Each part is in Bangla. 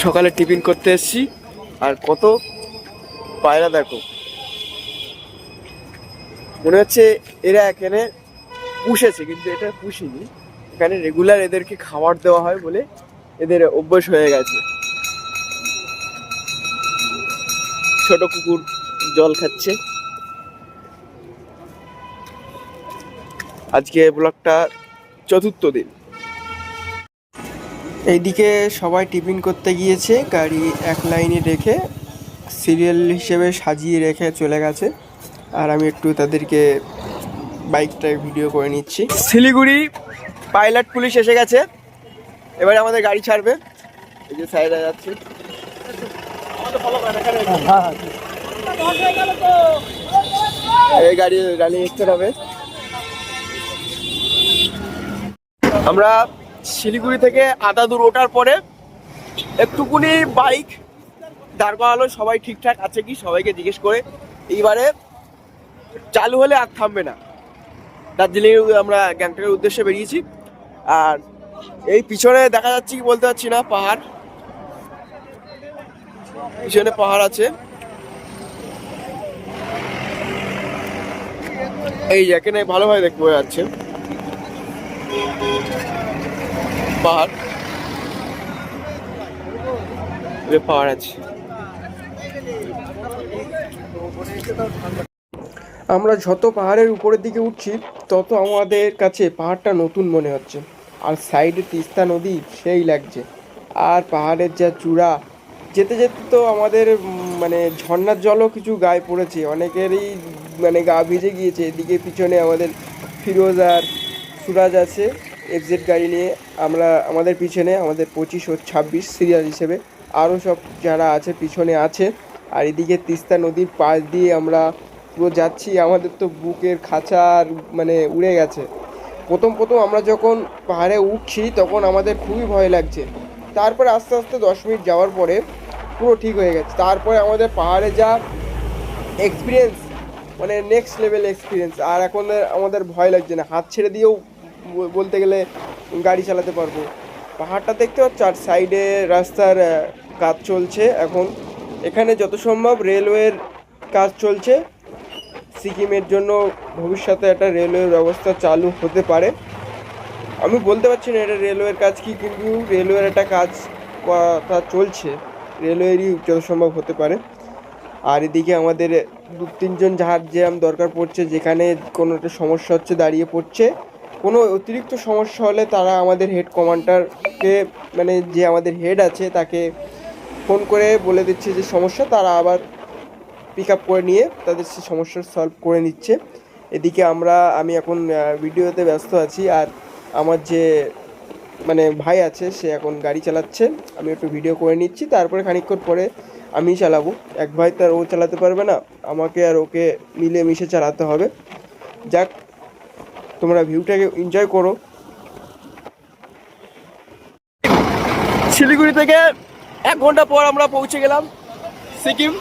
সকালে টিফিন করতে এসেছি আর কত পায়রা দেখো, মনে হচ্ছে এরা এখানে পুষেছে কিন্তু এটা পুষিনি, এখানে রেগুলার এদেরকে খাবার দেওয়া হয় বলে এদের অভ্যাস হয়ে গেছে। ছোট কুকুর জল খাচ্ছে। আজকে ব্লগটা চতুর্থ দিন। এইদিকে সবাই টিফিন করতে গিয়েছে, গাড়ি এক লাইনে রেখে সিরিয়াল হিসেবে সাজিয়ে রেখে চলে গেছে, আর আমি একটু তাদেরকে বাইকটায় ভিডিও করে নিচ্ছি। শিলিগুড়ি পাইলট পুলিশ এসে গেছে, এবারে আমাদের গাড়ি ছাড়বে। এই যে সাইডে যাচ্ছে, এই গাড়ি রানিং স্টার্ট হবে। আমরা শিলিগুড়ি থেকে আধা দূর ওঠার পরে একটুকুনি বাইক দাঁড় করালো, সবাই ঠিকঠাক আছে কি সবাইকে জিজ্ঞেস করে এইবারে চালু হলে আর থামবে না। দার্জিলিং আমরা গ্যাংটকের উদ্দেশ্যে বেরিয়েছি। আর এই পিছনে দেখা যাচ্ছে কি বলতে পারছি না, পাহাড়, পিছনে পাহাড় আছে। এই এখানে ভালোভাবে দেখতে পাওয়া যাচ্ছে পাহাড়, পাহাড় আছে। আমরা যত পাহাড়ের উপরের দিকে উঠছি তত আমাদের কাছে পাহাড়টা নতুন মনে হচ্ছে। আর সাইডে তিস্তা নদী সেই লাগছে, আর পাহাড়ের যা চূড়া, যেতে যেতে তো আমাদের মানে ঝর্ণার জলও কিছু গায়ে পড়েছে, অনেকেরই মানে গা ভিজে গিয়েছে। এদিকে পিছনে আমাদের ফিরোজ আর সুরাজ আছে এফজেড গাড়ি নিয়ে, আমরা আমাদের পিছনে আমাদের 25 ও 26 সিরিয়াল হিসেবে আরও সব যারা আছে পিছনে আছে। আর এদিকে তিস্তা নদীর পাশ দিয়ে আমরা পুরো যাচ্ছি, আমাদের তো বুকের খাঁচা আর মানে উড়ে গেছে। প্রথম আমরা যখন পাহাড়ে উঠছি তখন আমাদের খুবই ভয় লাগছে, তারপরে আস্তে আস্তে 10 মিনিট যাওয়ার পরে পুরো ঠিক হয়ে গেছে। তারপরে আমাদের পাহাড়ে যা এক্সপিরিয়েন্স, মানে নেক্সট লেভেল এক্সপিরিয়েন্স। আর এখন আমাদের ভয় লাগছে না, হাত ছেড়ে দিয়েও বলতে গেলে গাড়ি চালাতে পারবো। পাহাড়টা দেখতে পাচ্ছ, আর সাইডে রাস্তার কাজ চলছে এখন। এখানে যত সম্ভব রেলওয়ের কাজ চলছে, সিকিমের জন্য ভবিষ্যতে একটা রেলওয়ের ব্যবস্থা চালু হতে পারে। আমি বলতে পারছি না এটা রেলওয়ের কাজ কি, কিন্তু রেলওয়ের একটা কাজ কথা চলছে, রেলওয়েরই যত সম্ভব হতে পারে। আর এদিকে আমাদের 2-3 জন যার জ্যাম দরকার পড়ছে, যেখানে কোনো একটা সমস্যা হচ্ছে দাঁড়িয়ে পড়ছে। কোনো অতিরিক্ত সমস্যা হলে তারা আমাদের হেড কমান্ডারকে, মানে যে আমাদের হেড আছে তাকে ফোন করে বলে দিচ্ছে যে সমস্যা, তারা আবার পিক আপ করে নিয়ে তাদের সে সমস্যার সলভ করে নিচ্ছে। এদিকে আমি এখন ভিডিওতে ব্যস্ত আছি, আর আমার যে মানে ভাই আছে সে এখন গাড়ি চালাচ্ছে, আমি একটু ভিডিও করে নিচ্ছি। তারপরে খানিকক্ষণ পরে আমি চালাবো। এক ভাই তো আর ও চালাতে পারবে না, আমাকে আর ওকে মিলে মিশে চালাতে হবে। যাক, তোমরা ভিউটাকে এনজয় করো। শিলিগুড়ি থেকে 1 ঘন্টা পর আমরা পৌঁছে গেলাম সিকিম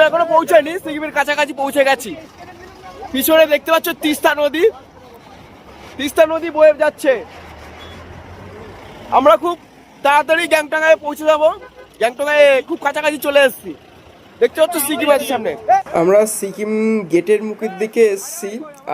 এখনো পৌঁছায়নি, সিকিমের কাছাকাছি পৌঁছে গেছি। পিছনে দেখতে পাচ্ছ তিস্তা নদী বয়ে যাচ্ছে। আমরা খুব তাড়াতাড়ি গ্যাংটকে পৌঁছে যাবো, গ্যাংটকে খুব কাছাকাছি চলে এসেছি। দেখতে পাচ্ছ সিকিম আছে সামনে। আমরা সিকিম গেটের মুখের দিকে এসেছি,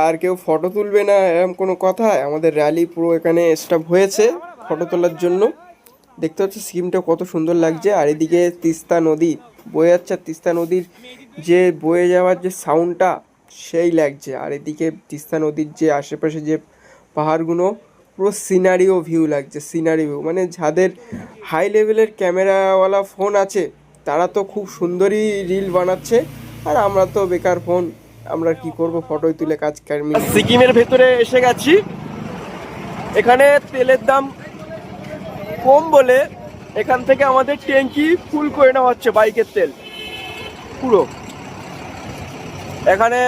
আর কেউ ফটো তুলবে না এরকম কোনো কথা। আমাদের র্যালি পুরো এখানে স্টপ হয়েছে ফটো তোলার জন্য। দেখতে পাচ্ছ সিকিমটা কত সুন্দর লাগছে, আর এদিকে তিস্তা নদী বয়ে যাচ্ছে। তিস্তা নদীর যে বয়ে যাওয়ার যে সাউন্ডটা সেই লাগছে। আর এদিকে তিস্তা নদীর যে আশেপাশে যে পাহাড়গুলো, পুরো সিনারিও ভিউ লাগছে। সিনারি ভিউ মানে যাদের হাই লেভেলের ক্যামেরাওয়ালা ফোন আছে তারা তো খুব সুন্দরই রিল বানাচ্ছে, আর আমরা তো বেকার ফোন, আমরা কি করব, ফটোই তুলে কাজ কারমি। সিকিমের ভেতরে এসে গেছি। এখানে তেলের দাম কম বলে এখান থেকে আমাদের ট্যাঙ্কি ফুল করে নেওয়া হচ্ছে, বাইকের তেল পুরো। এখানে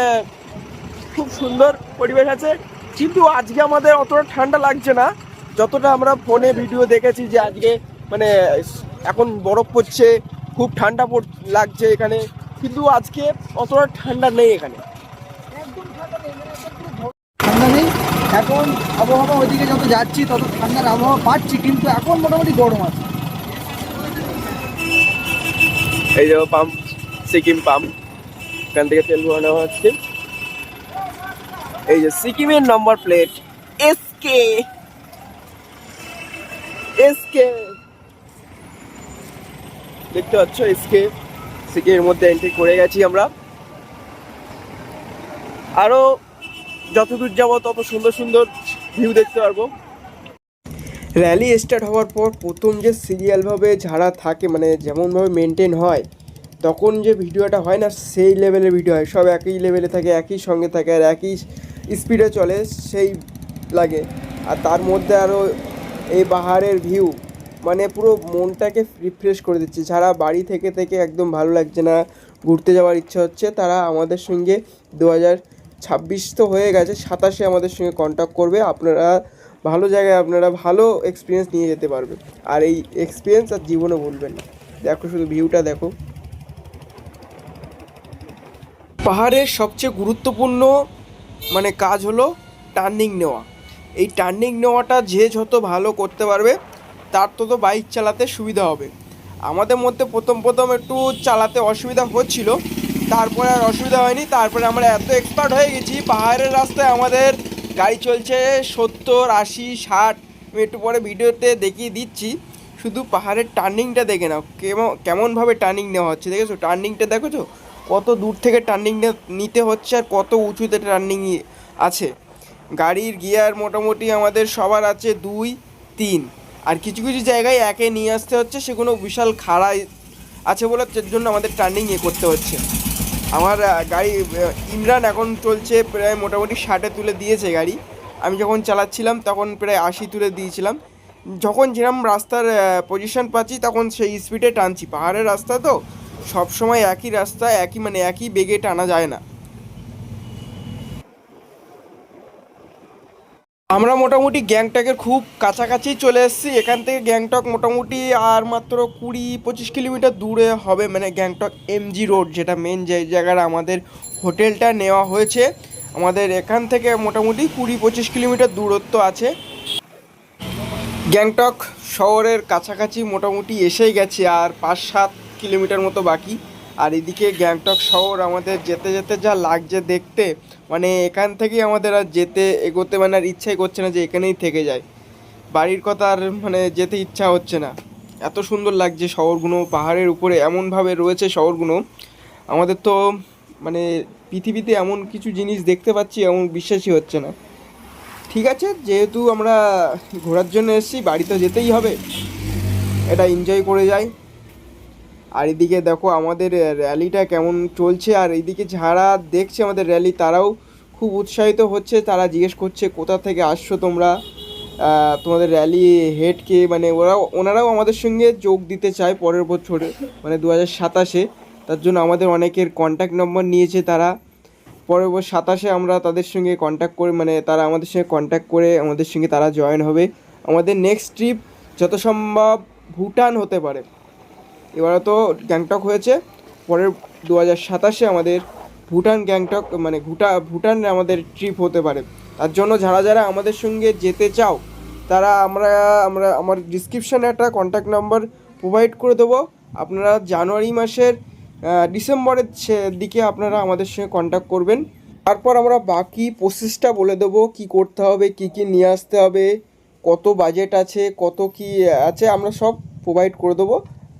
খুব সুন্দর পরিবেশ আছে, কিন্তু আজকে আমাদের অতটা ঠান্ডা লাগছে না যতটা আমরা ফোনে ভিডিও দেখেছি যে আজকে মানে এখন বরফ পড়ছে, খুব ঠান্ডা লাগছে এখানে, কিন্তু আজকে অতটা ঠান্ডা নেই এখানে। ঠান্ডা নেই এখন, আবহাওয়া ওইদিকে যত যাচ্ছি তত ঠান্ডার আবহাওয়া পাচ্ছি, কিন্তু এখন মোটামুটি গরম আছে। এই যে পাম্প, সিকিম পাম্প, এখান থেকে তেল ভরানো হচ্ছে। এই যে সিকিমের নাম্বার প্লেট এসকে এসকে, দেখতে পাচ্ছ এসকে। সিকিমের মধ্যে এন্ট্রি করে গেছি আমরা। আরো যতদূর যাবো তত সুন্দর সুন্দর ভিউ দেখতে পারবো। র্যালি স্টার্ট হওয়ার পর প্রথম যে সিরিয়ালভাবে ঝাড়া থাকে, মানে যেমনভাবে মেনটেন হয়, তখন যে ভিডিওটা হয় না, সেই লেভেলের ভিডিও হয়। সব একই লেভেলে থাকে, একই সঙ্গে থাকে, আর একই স্পিডে চলে, সেই লাগে। আর তার মধ্যে আরও এই পাহাড়ের ভিউ, মানে পুরো মনটাকে রিফ্রেশ করে দিচ্ছে। যারা বাড়ি থেকে থেকে একদম ভালো লাগছে না, ঘুরতে যাওয়ার ইচ্ছা হচ্ছে, তারা আমাদের সঙ্গে 2026 তো হয়ে গেছে, 27-এ আমাদের সঙ্গে কন্ট্যাক্ট করবে। আপনারা ভালো জায়গায়, আপনারা ভালো এক্সপিরিয়েন্স নিয়ে যেতে পারবে। আর এই এক্সপিরিয়েন্স আর জীবনে ভুলবেন না। দেখো শুধু ভিউটা দেখো। পাহাড়ের সবচেয়ে গুরুত্বপূর্ণ মানে কাজ হলো টার্নিং নেওয়া। এই টার্নিং নেওয়াটা যে যত ভালো করতে পারবে, তার তত বাইক চালাতে সুবিধা হবে। আমাদের মধ্যে প্রথম প্রথম একটু চালাতে অসুবিধা হচ্ছিল, তারপরে আর অসুবিধা হয়নি। তারপরে আমরা এত এক্সপার্ট হয়ে গেছি, পাহাড়ের রাস্তায় আমাদের গাড়ি চলছে 70, 80, 60। আমি একটু পরে ভিডিওতে দেখিয়ে দিচ্ছি। শুধু পাহাড়ের টার্নিংটা দেখে নাও, কেমনভাবে টার্নিং নেওয়া হচ্ছে। দেখেছো টার্নিংটা, দেখেছো কত দূর থেকে টার্নিং নিতে হচ্ছে, আর কত উঁচুতে টার্নিং আছে। গাড়ির গিয়ার মোটামুটি আমাদের সবার আছে 2, 3, আর কিছু কিছু জায়গায় একে নিয়ে আসতে হচ্ছে, সেগুলো বিশাল খাড়া আছে বলে তার জন্য আমাদের টার্নিং করতে হচ্ছে। আমার গাড়ি ইমরান এখন চলছে প্রায় মোটামুটি 60-এ তুলে দিয়েছে গাড়ি। আমি যখন চালাচ্ছিলাম তখন প্রায় 80 তুলে দিয়েছিলাম। যখন যেরকম রাস্তার পজিশন পাচ্ছি তখন সেই স্পিডে টানছি। পাহাড়ের রাস্তা তো সব সময় একই রাস্তা, একই বেগে টানা যায় না। আমরা মোটামুটি গ্যাংটকের খুব কাছাকাছি চলে এসেছি। এখান থেকে গ্যাংটক মোটামুটি আর মাত্র 20-25 কিলোমিটার দূরে হবে, মানে গ্যাংটক এমজি রোড, যেটা মেন যে জায়গায় আমাদের হোটেলটা নেওয়া হয়েছে। আমাদের এখান থেকে মোটামুটি 20-25 কিলোমিটার দূরত্ব আছে। গ্যাংটক শহরের কাছাকাছি মোটামুটি এসেই গেছে, আর 5-7 কিলোমিটার মতো বাকি। আর এদিকে গ্যাংটক শহর আমাদের যেতে যেতে যা লাগছে দেখতে, মানে এখান থেকেই আমাদের আর এগোতে মানে আর ইচ্ছাই করছে না যে এখানেই থেকে যায়। বাড়ির কথা আর মানে যেতে ইচ্ছা হচ্ছে না। এত সুন্দর লাগছে শহরগুলো, পাহাড়ের উপরে এমনভাবে রয়েছে শহরগুলো। আমাদের তো মানে পৃথিবীতে এমন কিছু জিনিস দেখতে পাচ্ছি, এমন বিশ্বাসই হচ্ছে না। ঠিক আছে, যেহেতু আমরা ঘোরার জন্য এসেছি, বাড়ি তো যেতেই হবে, এটা এনজয় করে যাই। আর এদিকে দেখো আমাদের র্যালিটা কেমন চলছে, আর এইদিকে যারা দেখছে আমাদের র্যালি, তারাও খুব উৎসাহিত হচ্ছে। তারা জিজ্ঞেস করছে কোথা থেকে আসছো তোমরা, তোমাদের র্যালি হেডকে, মানে ওনারাও আমাদের সঙ্গে যোগ দিতে চায় পরের বছরে, মানে 2027-এ। তার জন্য আমাদের অনেকের কন্ট্যাক্ট নম্বর নিয়েছে তারা। পরের বছর 27-এ আমরা তাদের সঙ্গে কন্ট্যাক্ট করে, মানে তারা আমাদের সঙ্গে কন্ট্যাক্ট করে আমাদের সঙ্গে তারা জয়েন হবে। আমাদের নেক্সট ট্রিপ যত সম্ভব ভুটান হতে পারে। এবারে তো গ্যাংটক হয়েছে, পরের 2027-এ আমাদের ভুটান গ্যাংটক মানে ভুটান আমাদের ট্রিপ হতে পারে। তার জন্য যারা যারা আমাদের সঙ্গে যেতে চাও, তারা আমার ডিসক্রিপশানে একটা কন্ট্যাক্ট নাম্বার প্রোভাইড করে দেবো। আপনারা জানুয়ারি মাসের ডিসেম্বরের দিকে আপনারা আমাদের সঙ্গে কন্ট্যাক্ট করবেন। তারপর আমরা বাকি প্রসেসটা বলে দেবো, কী করতে হবে, কী কী নিয়ে আসতে হবে, কত বাজেট আছে, কত কী আছে, আমরা সব প্রোভাইড করে দেবো।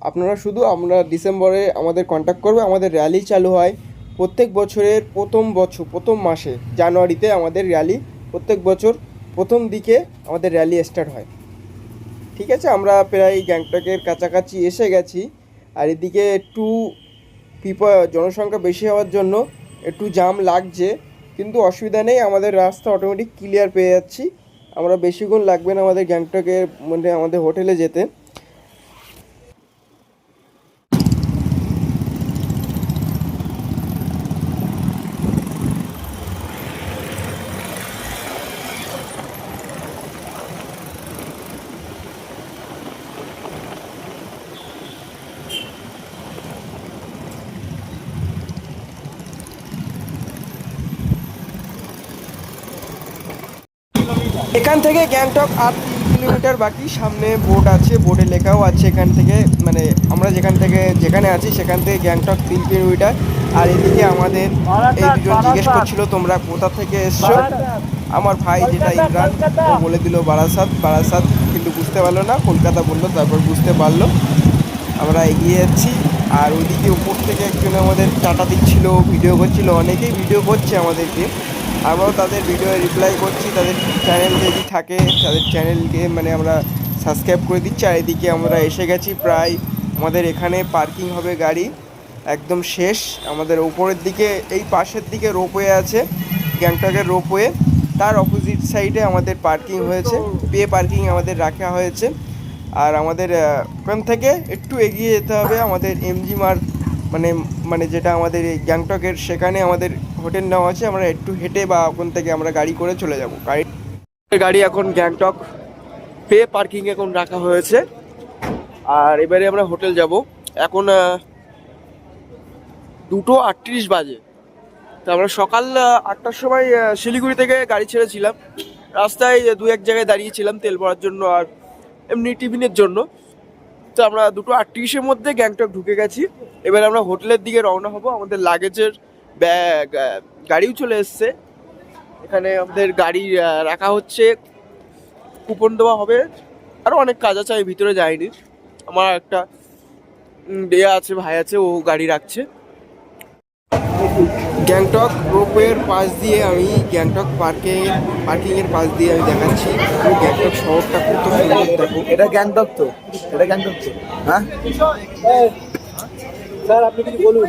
আপনারা শুধু আমরা ডিসেম্বরে আমাদের কন্ট্যাক্ট করবে। আমাদের র্যালি চালু হয় প্রত্যেক বছরের প্রথম মাসে, জানুয়ারিতে আমাদের র্যালি, প্রত্যেক বছর প্রথম দিকে আমাদের র্যালি স্টার্ট হয়। ঠিক আছে, আমরা প্রায় গ্যাংটকের কাছাকাছি এসে গেছি। আর এদিকে একটু জনসংখ্যা বেশি হওয়ার জন্য একটু জাম লাগছে, কিন্তু অসুবিধা নেই, আমাদের রাস্তা অটোমেটিক ক্লিয়ার পেয়ে যাচ্ছি। আমরা বেশিক্ষণ লাগবে না আমাদের গ্যাংটকের মানে আমাদের হোটেলে যেতে। এখান থেকে গ্যাংটক আর 3 কিলোমিটার বাকি, সামনে বোর্ড আছে, বোর্ডে লেখাও আছে এখান থেকে, মানে আমরা যেখানে আছি সেখান থেকে গ্যাংটক 3 কিলোমিটার। আর এদিকে আমাদের এই দুজন জিজ্ঞেস করছিল তোমরা কোথা থেকে এসছো। আমার ভাই যেটা ইমরান, ও বলে দিল বারাসাত, কিন্তু বুঝতে পারলো না, কলকাতা বললো, তারপর বুঝতে পারলো। আমরা এগিয়ে যাচ্ছি। আর ওইদিকে উপর থেকে একজন আমাদের টাটা দিচ্ছিল, ভিডিও করছিল, অনেকেই ভিডিও করছে আমাদেরকে, আমরাও তাদের ভিডিও রিপ্লাই করছি। তাদের চ্যানেল যদি থাকে তাদের চ্যানেলকে মানে আমরা সাবস্ক্রাইব করে দিচ্ছি। আর এদিকে আমরা এসে গেছি প্রায়, আমাদের এখানে পার্কিং হবে গাড়ি একদম শেষ। আমাদের উপরের দিকে এই পাশের দিকে রোপওয়ে আছে, গ্যাংটকের রোপওয়ে, তার অপোজিট সাইডে আমাদের পার্কিং হয়েছে, পে পার্কিং আমাদের রাখা হয়েছে। আর আমাদের ওখান থেকে একটু এগিয়ে যেতে হবে, আমাদের এমজি মার্গ মানে মানে যেটা আমাদের এই গ্যাংটকের, সেখানে আমাদের হোটেল নেওয়া আছে। আমরা একটু হেঁটে বা ওখান থেকে আমরা গাড়ি করে চলে যাব। গাড়ি এখন গ্যাংটক পে পার্কিং এখন রাখা হয়েছে। আর এবারে আমরা হোটেল যাব। এখন 2:38 বাজে। তো আমরা সকাল 8টার সময় শিলিগুড়ি থেকে গাড়ি ছেড়েছিলাম। রাস্তায় দু এক জায়গায় দাঁড়িয়েছিলাম তেল ভরার জন্য আর এমনি টিফিনের জন্য। তো আমরা 2:38-এর মধ্যে গ্যাংটক ঢুকে গেছি। এবার আমরা হোটেলের দিকে রওনা হব। আমাদের লাগেজের ব্যাগ গাড়িও চলে এসছে, এখানে আমাদের গাড়ি রাখা হচ্ছে, কুপন দেওয়া হবে, আরও অনেক কাজ আছে, আমি ভিতরে যাইনি। আমার একটা দেয়া আছে, ভাই আছে, ও গাড়ি রাখছে। গ্যাংটক রোপওয়ের পাশ দিয়ে আমি গ্যাংটক পার্কিংয়ের পাশ দিয়ে আমি দেখাচ্ছি গ্যাংটক শহরটা কত সুন্দর। দেখো, এটা গ্যাংটক তো, এটা গ্যাংটক তো, হ্যাঁ স্যার আপনি কিছু বলুন।